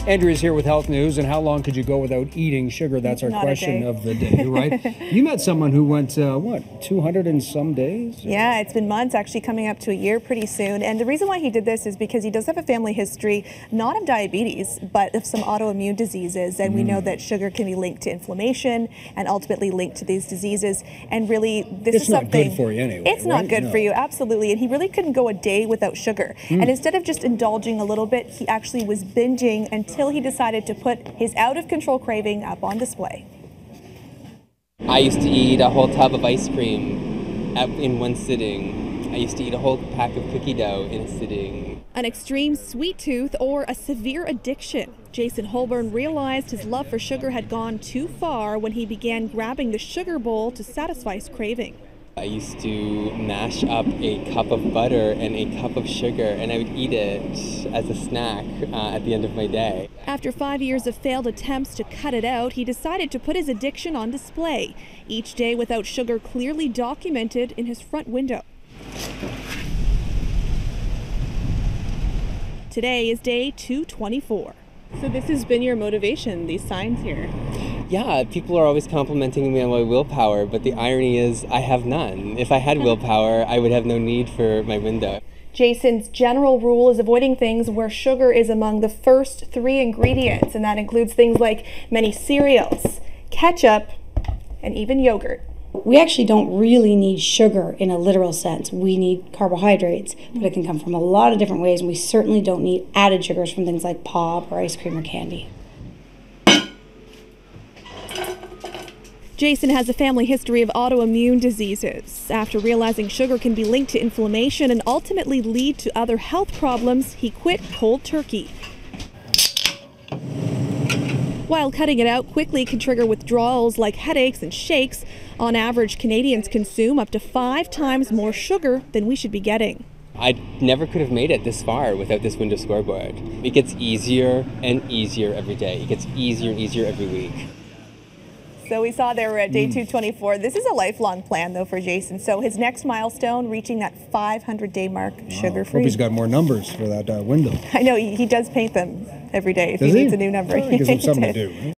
Andrea's here with health news, and how long could you go without eating sugar? That's our question of the day, right? You met someone who went, 200 and some days? Yeah, it's been months, actually coming up to a year pretty soon. And the reason why he did this is because he does have a family history, not of diabetes, but of some autoimmune diseases. And we know that sugar can be linked to inflammation and ultimately linked to these diseases. And really, this is something... It's not good for you anyway, It's not good for you, absolutely. And he really couldn't go a day without sugar. And instead of just indulging a little bit, he actually was binging until he decided to put his out-of-control craving up on display. I used to eat a whole tub of ice cream in one sitting. I used to eat a whole pack of cookie dough in a sitting. An extreme sweet tooth or a severe addiction. Jason Holborn realized his love for sugar had gone too far when he began grabbing the sugar bowl to satisfy his craving. I used to mash up a cup of butter and a cup of sugar, and I would eat it as a snack at the end of my day. After 5 years of failed attempts to cut it out, he decided to put his addiction on display. Each day without sugar clearly documented in his front window. Today is day 224. So this has been your motivation, these signs here? Yeah, people are always complimenting me on my willpower, but the irony is I have none. If I had willpower, I would have no need for my window. Jason's general rule is avoiding things where sugar is among the first 3 ingredients, and that includes things like many cereals, ketchup, and even yogurt. We actually don't really need sugar in a literal sense. We need carbohydrates, but it can come from a lot of different ways, and we certainly don't need added sugars from things like pop or ice cream or candy. Jason has a family history of autoimmune diseases. After realizing sugar can be linked to inflammation and ultimately lead to other health problems, he quit cold turkey. While cutting it out quickly can trigger withdrawals like headaches and shakes, on average, Canadians consume up to 5 times more sugar than we should be getting. I never could have made it this far without this window scoreboard. It gets easier and easier every day. It gets easier and easier every week. So we saw there we're at day 224. This is a lifelong plan, though, for Jason. So his next milestone, reaching that 500-day mark, sugar-free. Hope he's got more numbers for that window. I know, he does paint them every day if he needs a new number. Gives him something to do.